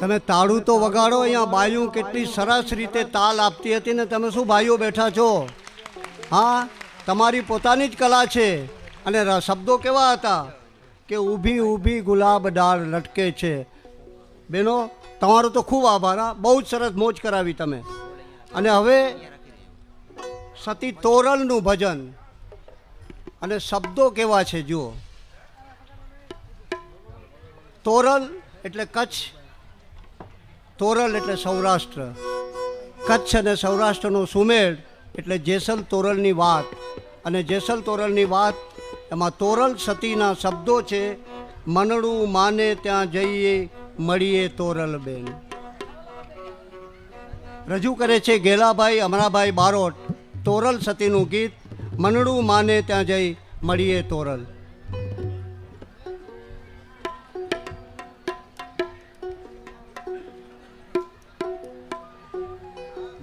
તમે તાળું તો વગાડો. અહીંયા બાયું કેટલી સરસ રીતે તાલ આપતી હતી ને તમે શું ભાઈઓ બેઠા છો? હા, તમારી પોતાની જ કલા છે. અને શબ્દો કેવા હતા કે ઊભી ઊભી ગુલાબ ડાળ લટકે છે. બેનો તમારો તો ખૂબ આભાર. હા, બહુ જ સરસ મોજ કરાવી તમે. અને હવે સતી તોરલનું ભજન અને શબ્દો કેવા છે જુઓ. તોરલ એટલે કચ્છ, તોરલ એટલે સૌરાષ્ટ્ર. કચ્છ અને સૌરાષ્ટ્રનો સુમેળ એટલે જેસલ તોરલની વાત. અને જેસલ તોરલની વાત એમાં તોરલ સતીના શબ્દો છે. મનડું માને ત્યાં જઈએ મળીએ તોરલ બેન. રજૂ કરે છે ગેલાભાઈ અમરાભાઈ બારોટ તોરલ સતીનું ગીત મનડું માને ત્યાં જઈ મળીએ તોરલ.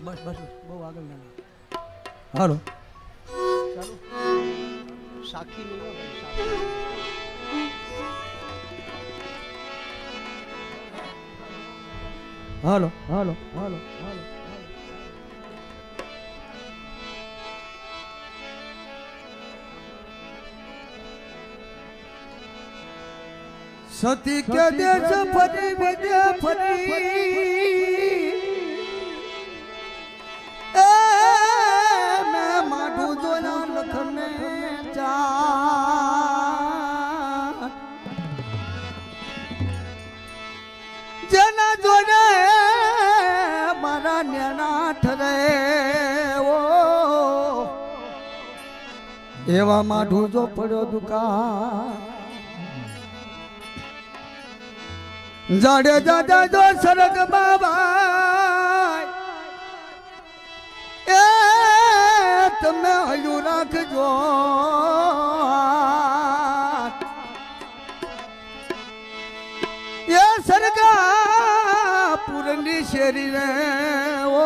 બસ બસ બહુ આગળ ના હાલો ચાલો સાખી હાલો હાલો હાલો હાલો સતી કે દેશ ફરી વિદ્યા ફરી એ મેં માઠું જોયા લખને ચા જેના જોડે મારા નેના ઠરે ઓ એવા માઠું જો પડ્યો દુકાન જાડે જાડા જો સરગ બાબા એ તમે હયું રાખજો એ સરગા પૂરની શેરી રે ઓ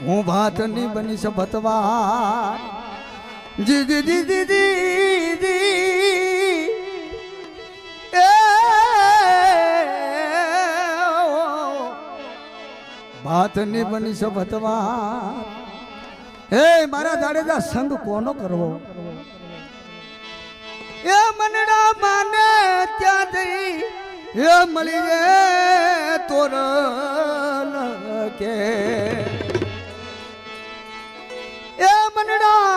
હું ભાતની બની સભતવા જી જી જી જી જી ભાતની બની સભતવા હે મારા જાડેજા સંગ કોનો કરવો એ મનડા માને ત્યાં જઈ એ મળી રે તોરલ કે એ મનડા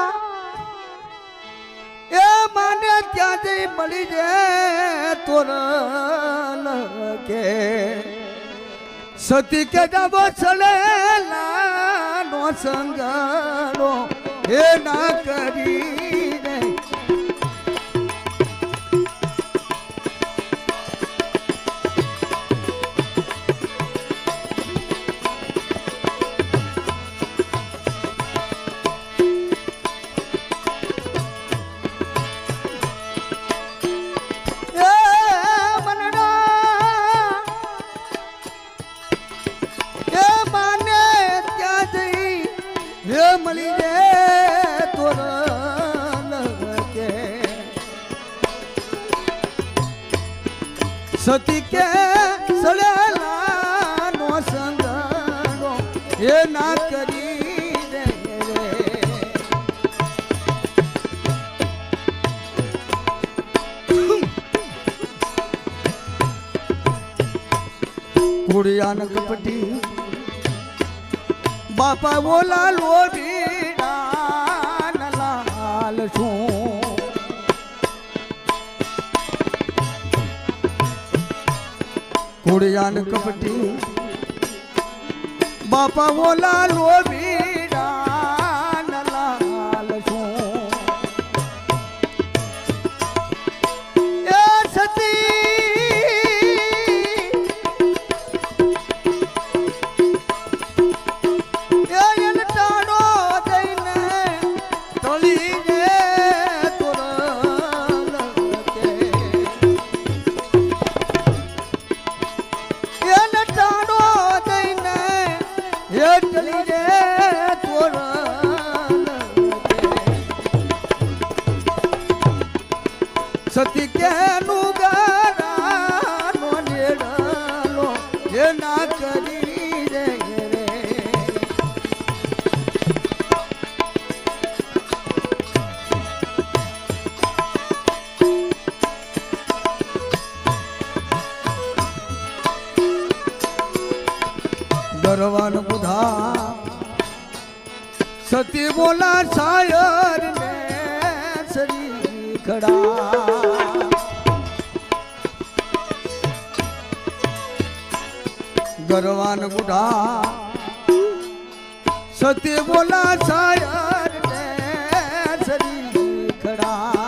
એ માને ત્યાં જઈ મળી રે તોરલ કે સતી કે ડબો ચલેલા નો સંગડો એ ના કરી રે મળી રે તોરલ કે સતી કે સળેલા નો સંગડો એ ના કરી રે કુડિયાન કપટી બાપા બોલા લોભી લાલ છું કુડિયાન કપટી બાપા બોલા લોભી લાલ છું એ સતી સતી કેનું ગારા નો નેડલો એ ના કરી રે ગરવાન બુધા સતી બોલા શાયર ને સરી ખડા ગરવાન બુઢા સતી બોલા સાયર ને સરી ખડા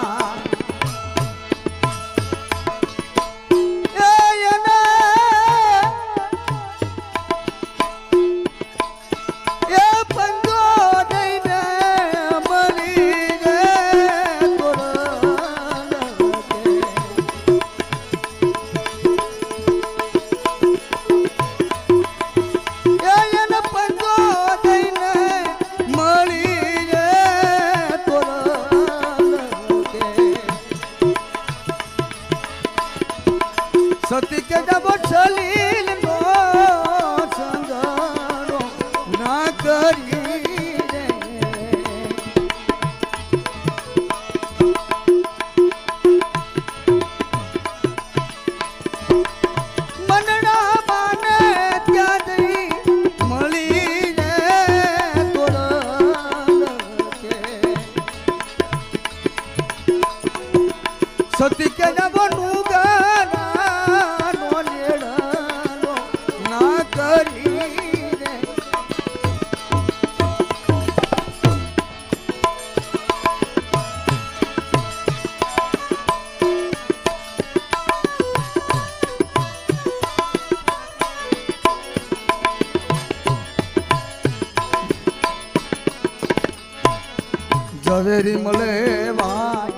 સતી કે ડબો છલીલ નો સંગણો ના કરી રે મનડા માને ત્યાં જઈ મળી રે તોરણ કે સતી કે ડબો નું ઝવેરી મળે ભાઈ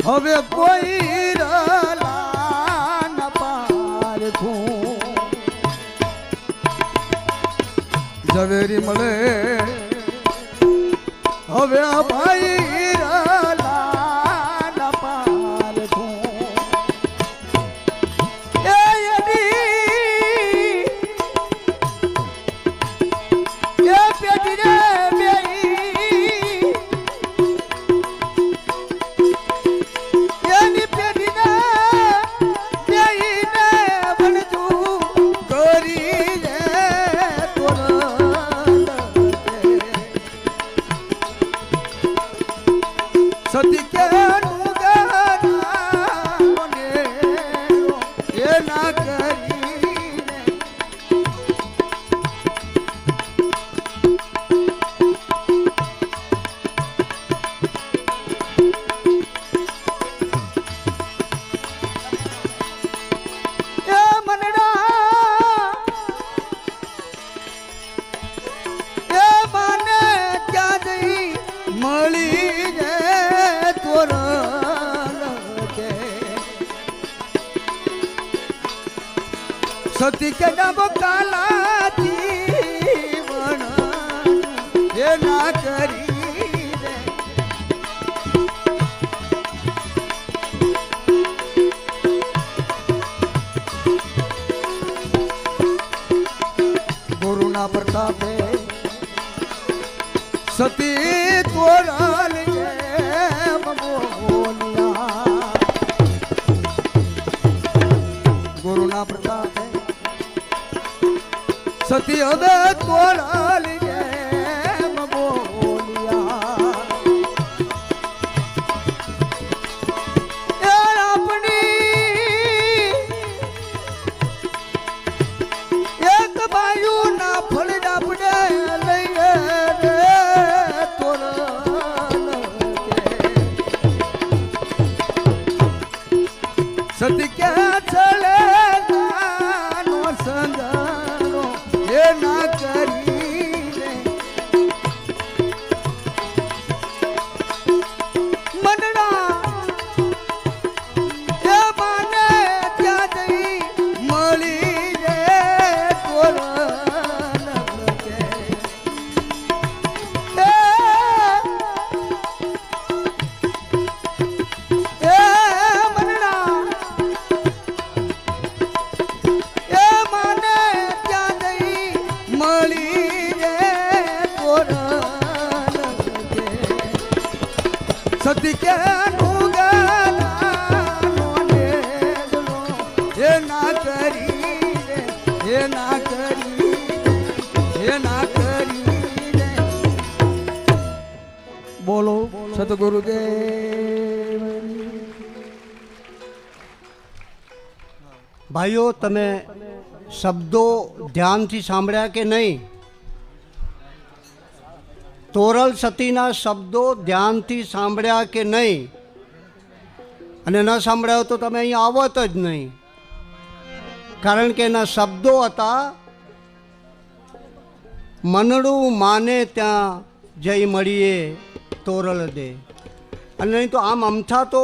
હવે કોઈ રલા ન પારખું ઝવેરી મળે હવે ભાઈ રલા ન પારખું એ પેટી રે સતી કે એ ના કરી એ મનડા એ માને ક્યાં જઈ મળી જાય સતી કે ડબો કાલાથી વણ એ ના કરી રે ગુરુના પ્રતાપે સતી તોરલ બોલિયા ગુરુના પ્રતાપે સતી હવે તોરલ બોલિયા આપણી એક બાયું ના ફળ આપણે લઈએ સતી કે ચલે નો સંગણો એ ના કરી રે મનડા એ માને ત્યાં જઈ મળી રે તોરણ કે સતી કે એ ના કરી રે એ ના કરી એ ના કરી રે બોલો સતગુરુદેવ ભાઈઓ તમે શબ્દો ધ્યાનથી સાંભળ્યા કે નહીં? તોરલ સતીના શબ્દો ધ્યાનથી સાંભળ્યા કે નહીં, અને ન સાંભળ્યા તો તમે અહીંયા આવત જ નહીં, કારણ કે એના શબ્દો હતા મનડું માને ત્યાં જઈ મળીએ તોરલ દે. અને નહીં તો આમ અમથા તો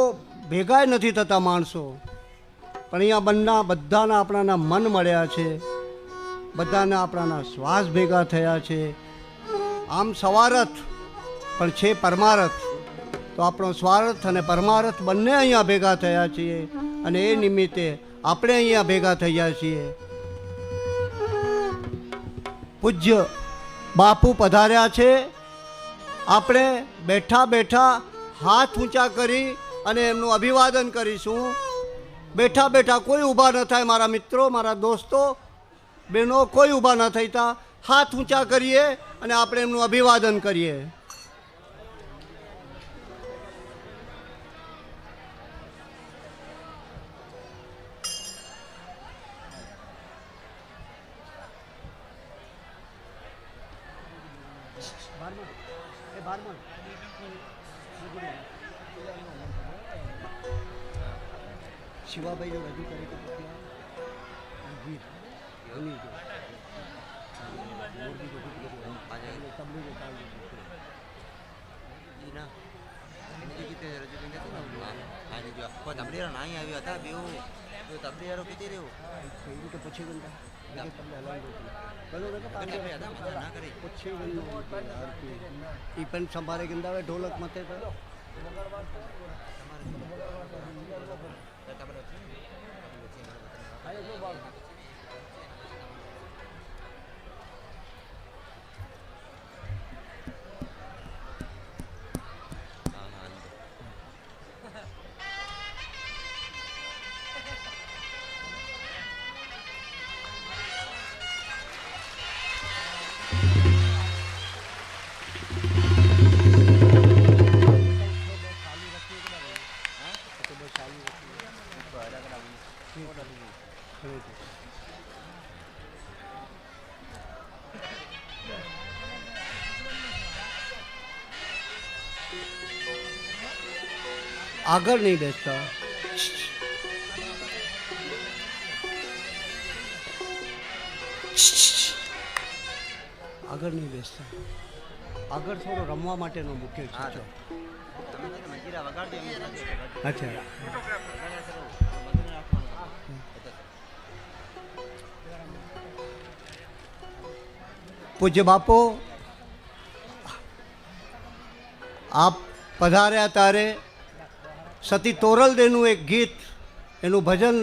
ભેગાય નથી થતા માણસો, પણ અહીંયા બધાના આપણાના મન મળ્યા છે, બધાના આપણાના શ્વાસ ભેગા થયા છે. આમ સ્વાર્થ પણ છે પરમાર્થ, તો આપણો સ્વાર્થ અને પરમાર્થ બંને અહીંયા ભેગા થયા છીએ, અને એ નિમિત્તે આપણે અહીંયા ભેગા થયા છીએ. પૂજ્ય બાપુ પધાર્યા છે. આપણે બેઠા બેઠા હાથ ઊંચા કરી અને એમનું અભિવાદન કરીશું. બેઠા બેઠા કોઈ ઊભા ન થાય, મારા મિત્રો, મારા દોસ્તો, બહેનો, કોઈ ઊભા ન થતા. હાથ ઊંચા કરીએ અને આપણે એમનું અભિવાદન કરીએ. શિવાભાઈ રજૂ કરે તો એ પણ સંભાળે ગંદાવે ઢોલક મતે તો આગળ નહીં બેસતા. આગળ નહીં બેસતા. આગળ થોડો રમવા માટેનો મુખ્ય છે. અચ્છા, પૂજ્ય બાપો આપ પધાર્યા ત્યારે સતી તોરલ દેનું એક ગીત, એનું ભજન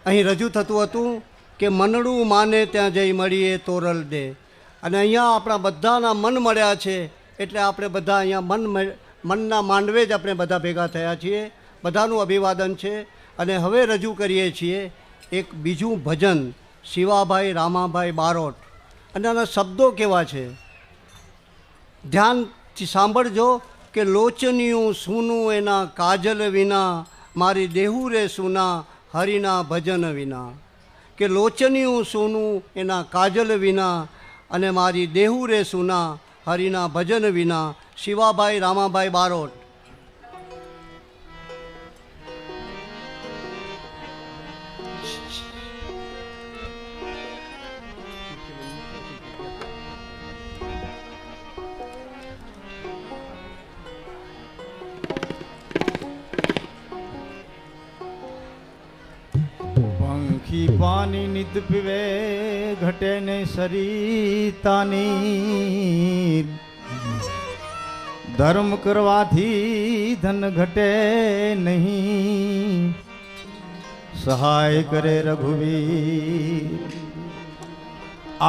અહીં રજૂ થતું હતું કે મનડું માને ત્યાં જઈ મળીએ તોરલ દે. અને અહીંયા આપણા બધાના મન મળ્યા છે, એટલે આપણે બધા અહીંયા મનના માંડવે જ આપણે બધા ભેગા થયા છીએ. બધાનું અભિવાદન છે. અને હવે રજૂ કરીએ છીએ એક બીજું ભજન, શિવાભાઈ રામાભાઈ બારોટ. અને આના શબ્દો કેવા છે, ધ્યાનથી સાંભળજો કે લોચનિયું સૂનું એના કાજલ વિના, મારી દેહું રે સુના હરિના ભજન વિના. કે લોચનિયું સૂનું એના કાજલ વિના, અને મારી દેહું રે સુના હરિના ભજન વિના. શિવાભાઈ રામાભાઈ બારોટ. પંખી પાણી નિત પીવે, ઘટે ને સરિતાની. ધર્મ કરવાથી ધન ઘટે નહીં, સહાય કરે રઘુવીર.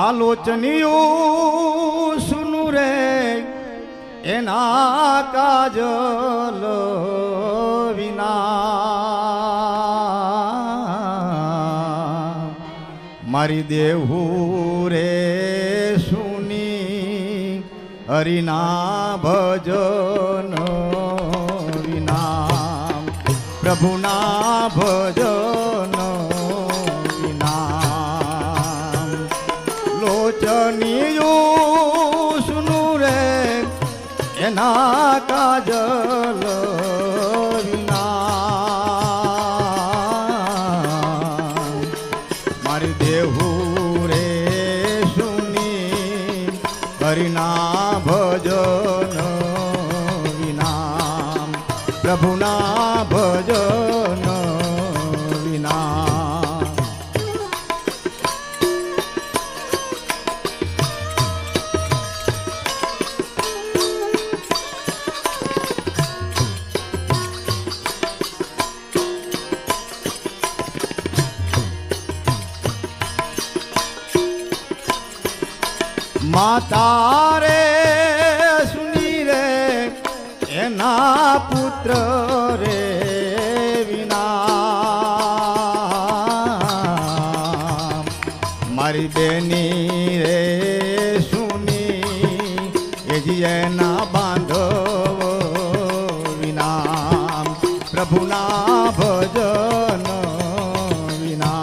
આલોચનીયું સુનું રે એના કાજલ વિના, મારી દેહું રે સુની હરિના ભજન વિના, પ્રભુના ભજન વિના. લોચનિયું સુનું રે એના કાજલ વિના મારી દેવું રે સુની હરિના ભજન વિના પ્રભુના ભજન વિના માતા રે સુની રે એના પુત્ર રે વિના મારી બેની રે સુની એજી એના બાંધવ વિના પ્રભુના ભજન વિના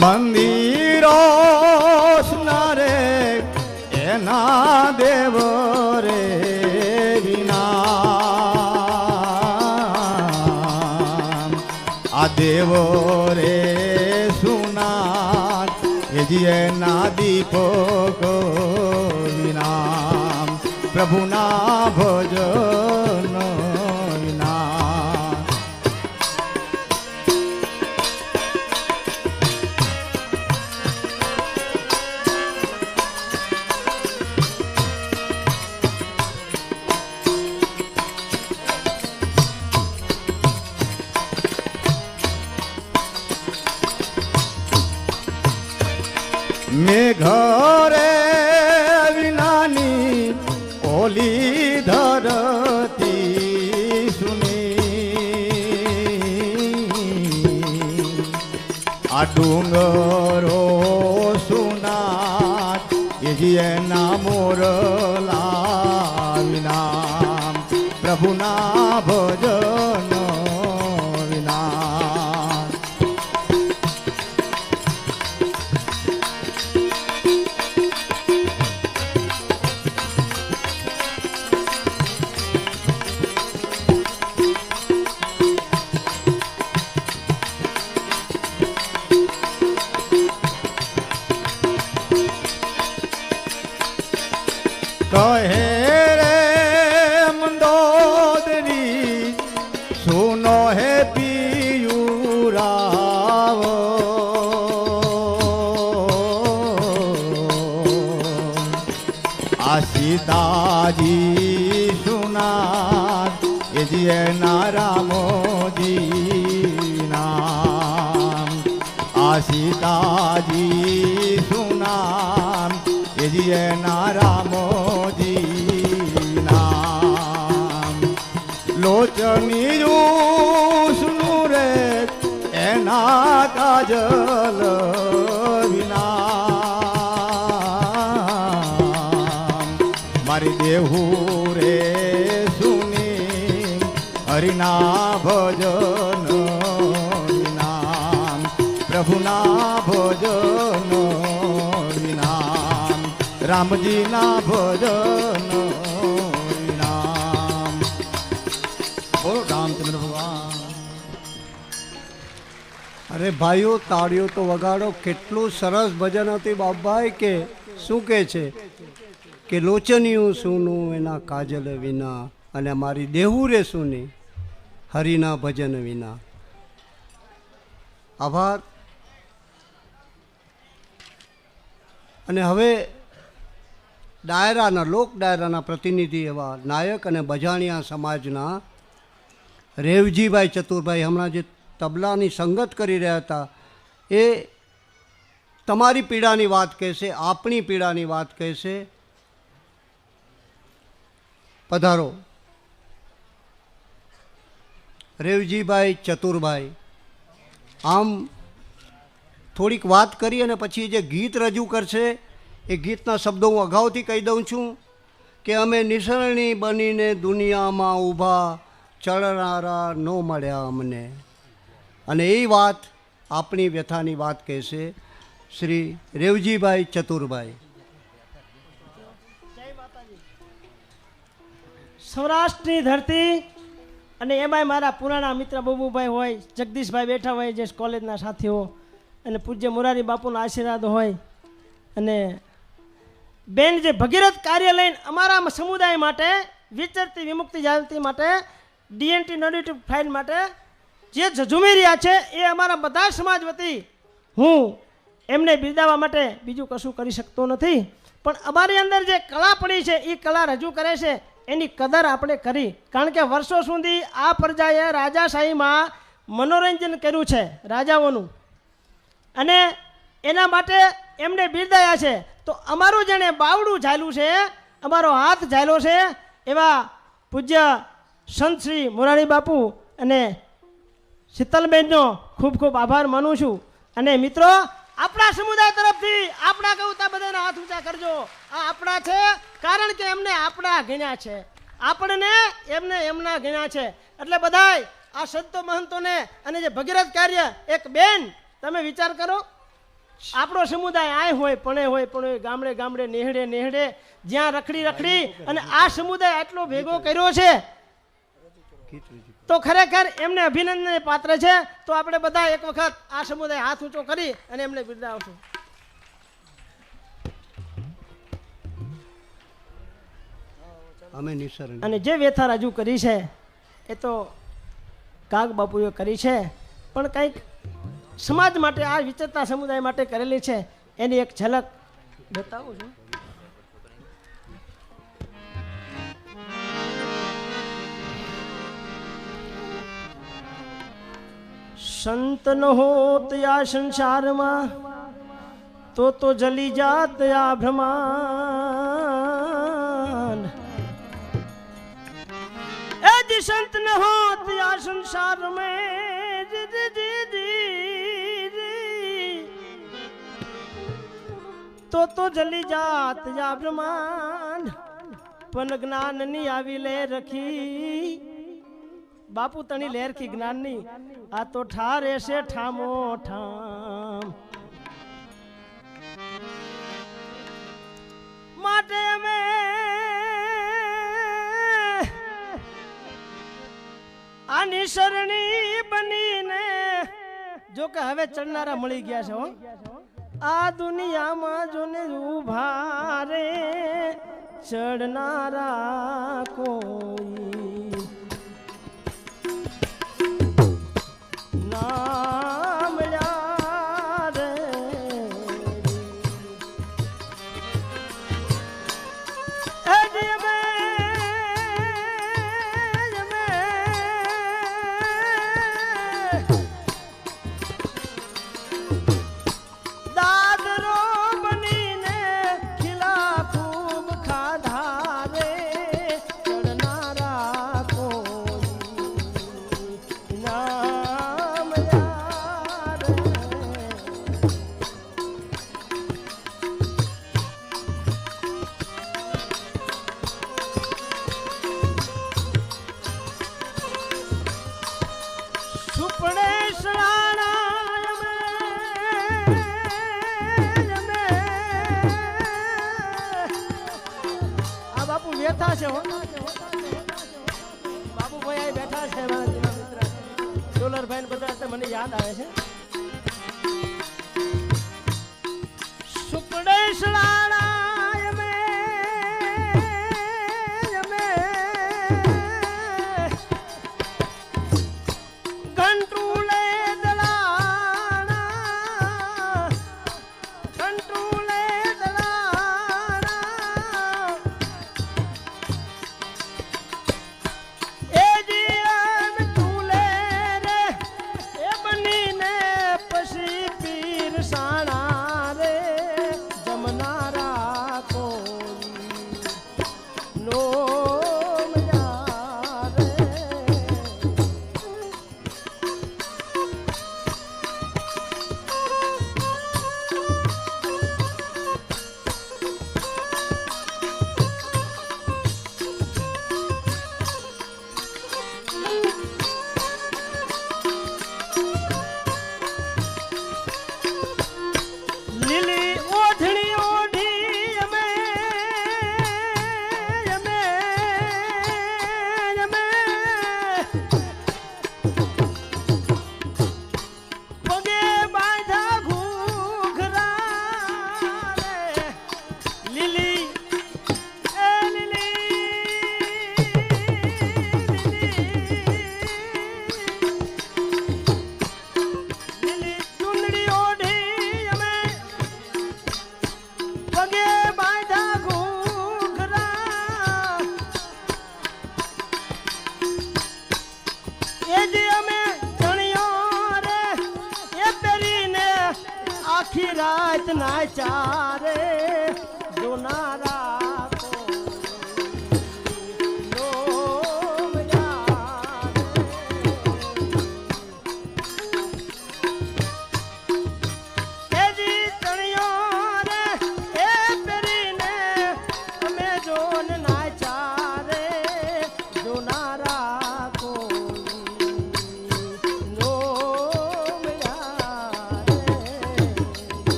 મંદિરો સુનારે એના દેવ રે વિના આ દેવો રે સુના એજી એના દીપકો વિના પ્રભુના ભજન વિના મેઘરે વિનાની ઓલી ધરતી સુની આ ડુંગરો સુના એજી એના મોરલા વિના પ્રભુના ભજન વિના કહે રે મંદોદરી સુનો હે પિયુરાવ આ સીતાજી સુના એજી એના રામોજી નામ આ સીતાજી સુના એજી એના રામોજી નામ લોચની સુનું રે એના કાજલ વિના મારી દેવું રે સુની હરિના ભજન વિના પ્રભુના ભજન વિના રામજીના ભજન વિના બોલો રામચંદ્ર ભગવાન અરે ભાઈઓ તાળીઓ તો વગાડો. કેટલું સરસ ભજન હતું બાપભાઈ. કે શું કહે છે કે લોચનિયું સુનું એના કાજલ વિના અને મારી દેવું રે સુની હરિના ભજન વિના. આભાર. અને હવે ડાયરાના લોક ડાયરાના પ્રતિનિધિ એવા નાયક અને બજાણિયા સમાજના રેવજીભાઈ ચતુરભાઈ હમણાં જે તબલાની સંગત કરી રહ્યા હતા એ તમારી પીડાની વાત કહેશે, આપણી પીડાની વાત કહેશે. પધારો રેવજીભાઈ ચતુરભાઈ. આમ થોડીક વાત કરી અને પછી જે ગીત રજૂ કરશે એ ગીતના શબ્દો હું અગાઉથી કહી દઉં છું કે અમે નિસરણી બનીને દુનિયામાં ઊભા, ચડનારા ન મળ્યા અમને. અને એ વાત આપણી વ્યથાની વાત કહેશે શ્રી રેવજીભાઈ ચતુરભાઈ. સૌરાષ્ટ્રની ધરતી અને એમાંય મારા પુરાણા મિત્ર બબુભાઈ હોય, જગદીશભાઈ બેઠા હોય જે કોલેજના સાથીઓ, અને પૂજ્ય મોરારી બાપુના આશીર્વાદ હોય, અને બેન જે ભગીરથ કાર્ય લઈને અમારા સમુદાય માટે, વિચરતી વિમુક્તિ જાગૃતિ માટે, ડીએનટી નોટિવ ફાઇલ માટે જે ઝઝુમી રહ્યા છે એ અમારા બધા સમાજ વતી હું એમને બિરદાવવા માટે બીજું કશું કરી શકતો નથી. પણ અમારી અંદર જે કળા પડી છે એ કળા રજૂ કરે છે એની કદર આપણે કરી. કારણ કે વર્ષો સુધી આ પ્રજાએ રાજાશાહીમાં મનોરંજન કર્યું છે રાજાઓનું, અને એના માટે એમને બિરદાયા છે. તો અમારું જેણે બાવડું ઝાલ્યું છે, અમારો હાથ ઝાલ્યો છે, એવા પૂજ્ય સંત શ્રી મોરારી બાપુ અને શીતલબેનનો ખૂબ ખૂબ આભાર માનું છું. અને મિત્રો, આપણા સમુદાય તરફથી આપણા કહેતા બધાના હાથ ઊંચા કરજો. આ આપણા છે કારણ કે એમને આપણા ગણ્યા છે, આપણને એમને એમના ગણ્યા છે. એટલે બધાય આ સંતો મહંતોને અને જે ભગીરથ કાર્ય, એક બેન તમે વિચાર કરો, આપણો સમુદાય આય હોય પણ ગામડે ગામડે નેહડે નેહડે જ્યાં રખડી અને આ સમુદાય આટલો ભેગો કર્યો છે, તો ખરેખર એમને અભિનંદનને પાત્ર છે. તો આપણે બધા એક વખત આ સમુદાય હાથ ઊંચો કરી અને એમને બિરદાવશું. અમે નિસરણ અને જે વ્યથા રજૂ કરી છે એ તો કાગ બાપુએ કરી છે, પણ કંઈક સમાજ માટે, આ વિચરતા સમુદાય માટે કરેલી છે, એની એક ઝલક બતાવું છું. સંત ન હોત આ સંસારમાં તો જલી જાત આ બ્રહ્માંડ. એ જી સંત ન હોત આ સંસાર में તો જલી જાત આ બ્રહ્માંડ. પણ જ્ઞાનની આવી લે રખી બાપુ તણી લેરખી જ્ઞાનની, આ તો ઠારે છે ઠામો ઠામ. માટે અમે આ નિસરણી બનીને, જો કે હવે ચડનારા મળી ગયા છે હો, આ દુનિયામાં જોને ઉભા રે ચડનારા કોઈ નામ યાદ. દાદરો બનીને ખીલા ખૂબ ખાધા રે ચડનારા કોઈ નામ યાદ. સુપડે આ બાપુ બેઠા છે હો, બાપુભાઈ અહીં બેઠા છે, મારા જૂના મિત્ર ડોલરભાઈ ને બધા મને યાદ આવે છે. સુપડે લીલી એ લીલી ચુંદડી ઓઢી અમે પગે બાંધા ઘૂઘરા એ જે અમે ચણિયો રે એ પહેરીને આખી રાત નાચ્યા રે જોનારા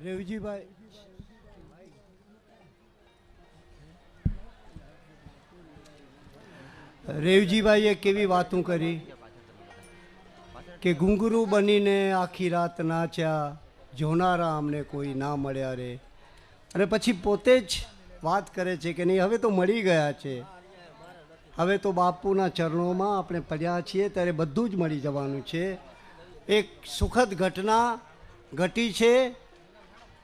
રેવજીભાઈ રેવજીભાઈએ કેવી વાતું કરી કે ઘૂંઘરું બનીને આખી રાત નાચ્યા, જોનારા અમને કોઈ ના મળ્યા રે. અને પછી પોતે જ વાત કરે છે કે નહીં, હવે તો મળી ગયા છે, હવે તો બાપુના ચરણોમાં આપણે પડ્યા છીએ, ત્યારે બધું જ મળી જવાનું છે. એક સુખદ ઘટના ઘટી છે,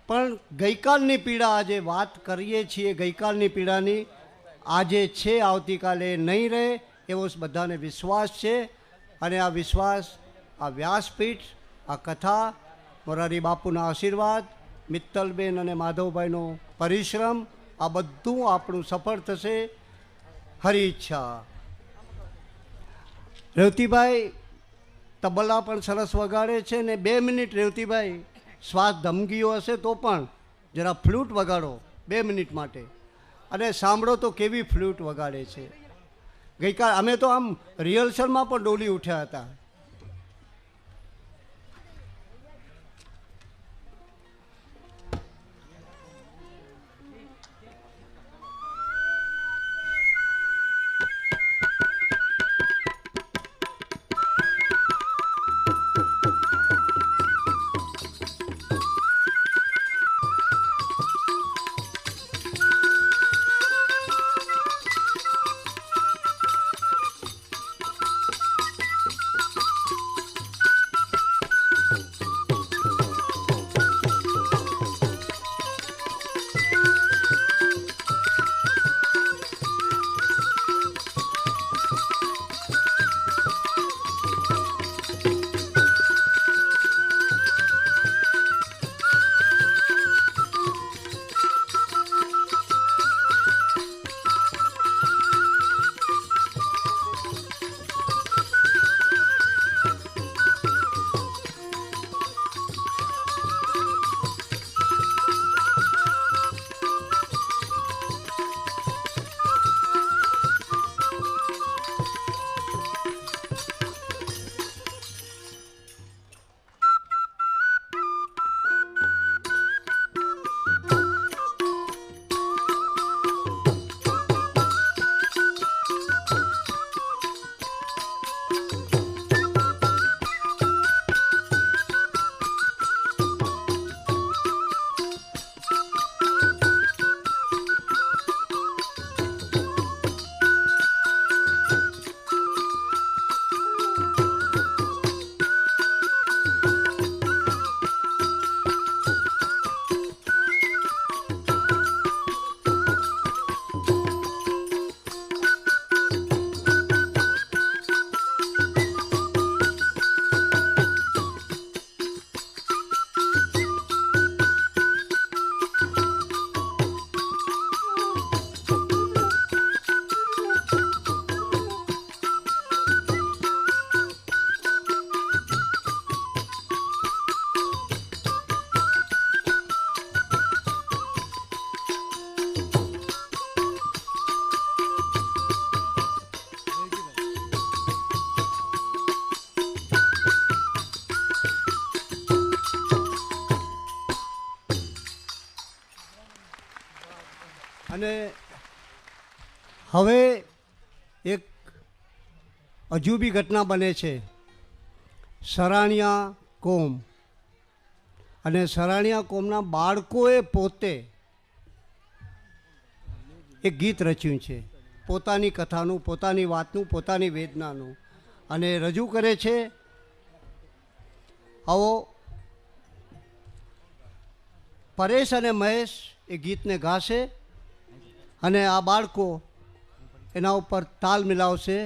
પણ ગઈકાલની પીડા આજે વાત કરીએ છીએ, ગઈકાલની પીડાની આજે છે, આવતીકાલે નહીં રહે એવો બધાને વિશ્વાસ છે. અને આ વિશ્વાસ, આ વ્યાસપીઠ, આ કથા, મોરારી બાપુના આશીર્વાદ, મિત્તલબેન અને માધવભાઈનો પરિશ્રમ, આ બધું આપણું સફળ થશે, હરી ઈચ્છા. રેવતીભાઈ તબલા પણ સરસ વગાડે છે ને 2 મિનિટ રેવતીભાઈ શ્વાસ ધમગીઓ હશે તો પણ જરા ફ્લૂટ વગાડો 2 મિનિટ માટે, અને સાંભળો તો કેવી ફ્લૂટ વગાડે છે. ગઈકાલ અમે તો આમ રિહર્સલમાં પણ ડોલી ઉઠ્યા હતા. અને હવે એક અજુબી ઘટના બને છે. સરાણિયા કોમ અને સરાણિયા કોમના બાળકોએ પોતે એક ગીત રચ્યું છે, પોતાની કથાનું, પોતાની વાતનું, પોતાની વેદનાનું, અને રજૂ કરે છે. આવો પરેશ અને મહેશ એ ગીતને ગાશે અને આ બાળકો એના ઉપર તાલ મિલાવશે.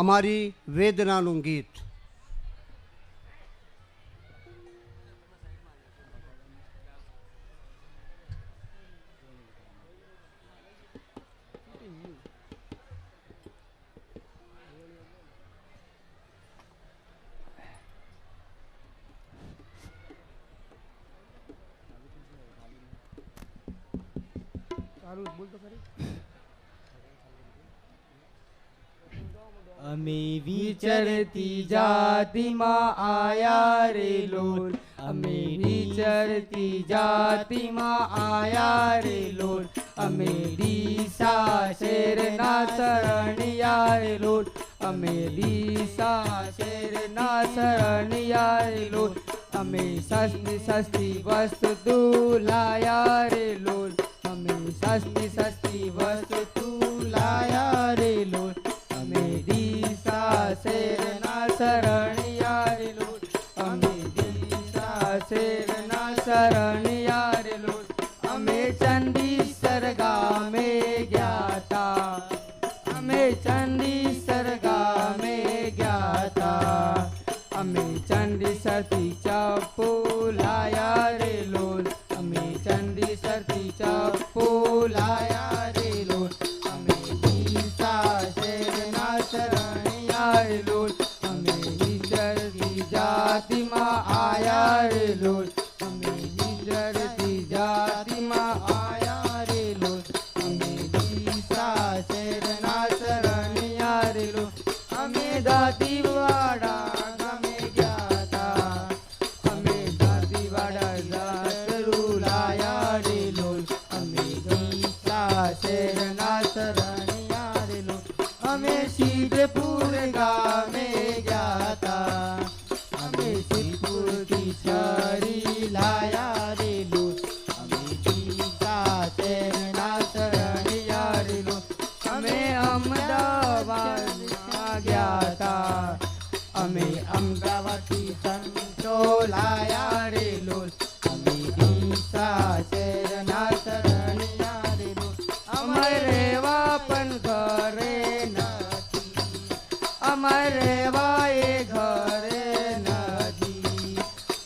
અમારી વેદનાનું ગીત. અમે વિચરતી જાતિમાં આયા રે લોલ, અમે વિચરતી જાતિમાં આયા રે લોલ અમે ડીસા શેરના શરણિયા રે લોલ અમે ડીસા શેરના શરણિયા રે લોલ અમે સસ્તી સસ્તી વસ્તુ લાયા રે લોલ અમે સસ્તી સસ્તી વસ્તુ લાયા રે લોલ અમે ડીસા શેરના શરણિયા રે લોલ અમે ડીસા શેરના શરણિયા રે લોલ અમે ચંદીસર ગામે ગયા તા અમે ચંદીસર ગામે ગયા તા અમે ચંદીસરથી ચપ્પુ લાયા રે લોલ અમે ચંદીસરથી ચપ્પુ લાયા રે લોલ અમે ડીસા શેરના શરણિયા રે લોલ અમે વિચરતી જાતિમાં આયા રે લોલ અમે વિચરતી જાતિમાં આયા રે લોલ અમે ડીસા શેરના શરણિયા રે લોલ અમે દાંતીવાડા ગામે ગયા તા અમે દાંતીવાડા દાતરું લાયા રે લોલ અમે ડીસા શેરના શરણિયા રે લોલ અમે સિદ્ધપુર ગામે ગયા તા અમે સિદ્ધપુરથી છરી લાયા રે લોલ અમે ડીસા શેરના શરણિયા રે લોલ અમે અમદાવાદમાં ગયા તા અમે અમદાવાદથી સંતો લાયા રે લોલ અમે ડીસા શેરના શરણિયા રે લોલ અમારે રહેવા પણ ઘરે નથી અમારે રહેવા એ ઘરે નથી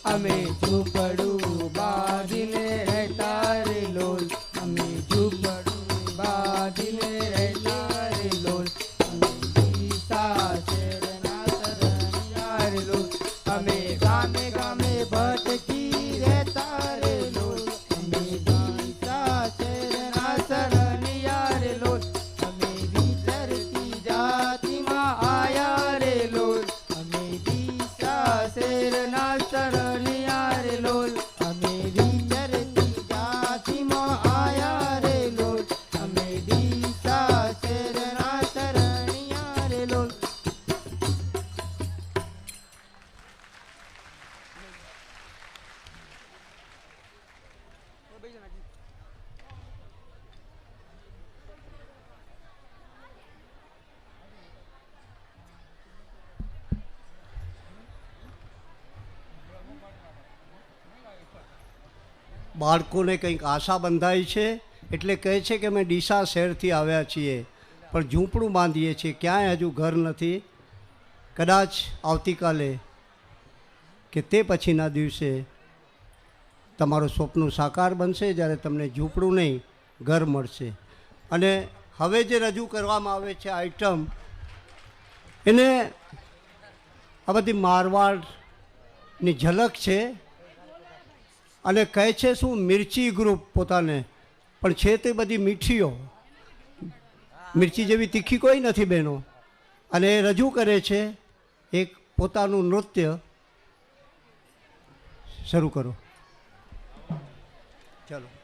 અમે ઝૂંપડું બાંધીને રહેતા રે લોલ અમે ઝૂંપડું બાંધીને રહેતા રે લોલ અમે ડીસા શેરના શરણિયા રે લોલ અમે ગામે ગામે ભટકી રહેતા રે લોલ અમે ડીસા શેરના શરણિયા રે લોલ અમે વિચરતી જાતિમાં આયા રે લોલ અમે ડીસા શેરના શરણિયા રે લોલ અમે વિચરતી જાતિમાં આયા રે લોલ અમે ડીસા શેરના શરણિયા રે લોલ બાળકોને કંઈક આશા બંધાઈ છે એટલે કહે છે કે અમે ડીસા શહેરથી આવ્યા છીએ પણ ઝૂંપડું બાંધીએ છીએ ક્યાંય હજુ ઘર નથી કદાચ આવતીકાલે કે તે પછીના દિવસે તમારું સ્વપ્ન સાકાર બનશે જ્યારે તમને ઝૂંપડું નહીં ઘર મળશે અને હવે જે રજૂ કરવામાં આવે છે આઈટમ એને આ બધી મારવાડની ઝલક છે અને કહે છે શું મિર્ચી ગ્રુપ પોતાને પણ છે તે બધી મીઠીઓ મિર્ચી જેવી તીખી કોઈ નથી બહેનો અને એ રજૂ કરે છે એક પોતાનું નૃત્ય શરૂ કરો ચાલો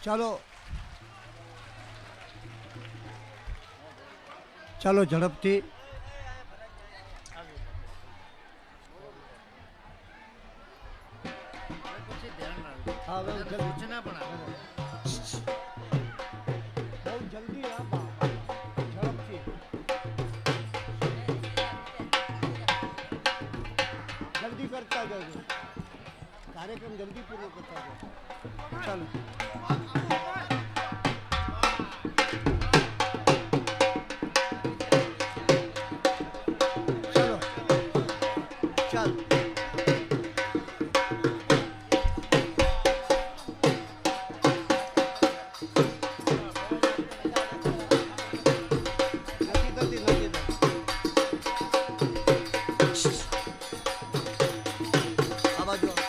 ચાલો ચાલો ઝડપથી. હા હવે જલ્દી બહુ જલ્દી આ બા. ઝડપથી જલ્દી કરતા જજો. કાર્યક્રમ જલ્દી પૂરો કરતા જજો. ચાલો ચાલો ચાલ. નથી થતી, નથી થતી. આ બાજુ આવો.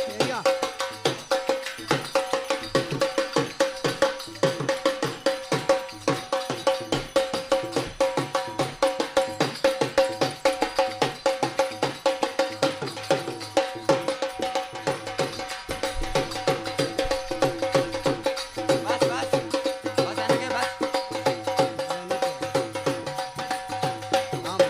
અહીંયા. આમ.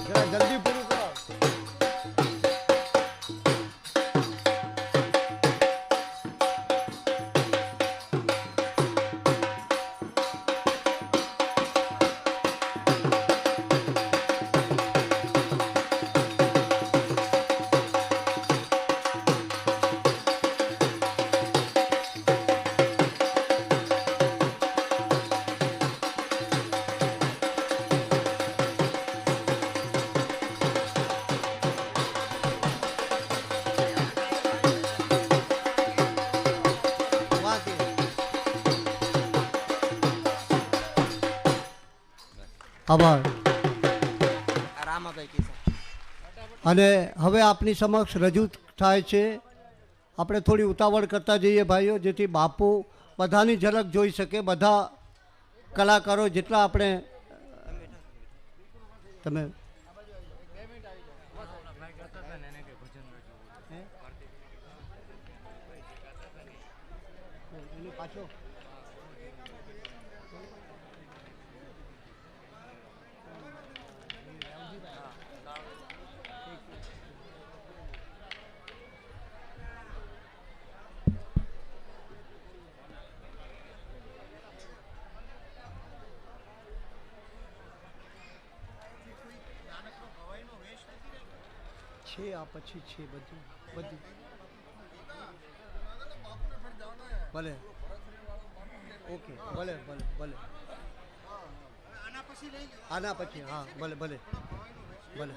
જરા જલ્દી પૂરું કરો. વાંચી. આભાર. અને હવે આપની સમક્ષ રજૂ થાય છે. આપણે થોડી ઉતાવળ કરતા જઈએ ભાઈઓ, જેથી બાપુ બધાની ઝલક જોઈ શકે. બધા કલાકારો જેટલા આપણે તમે એની પાછો છે આ પછી છે બધું બધું ભલે ઓકે ભલે ભલે ભલે આના પછી હા ભલે ભલે ભલે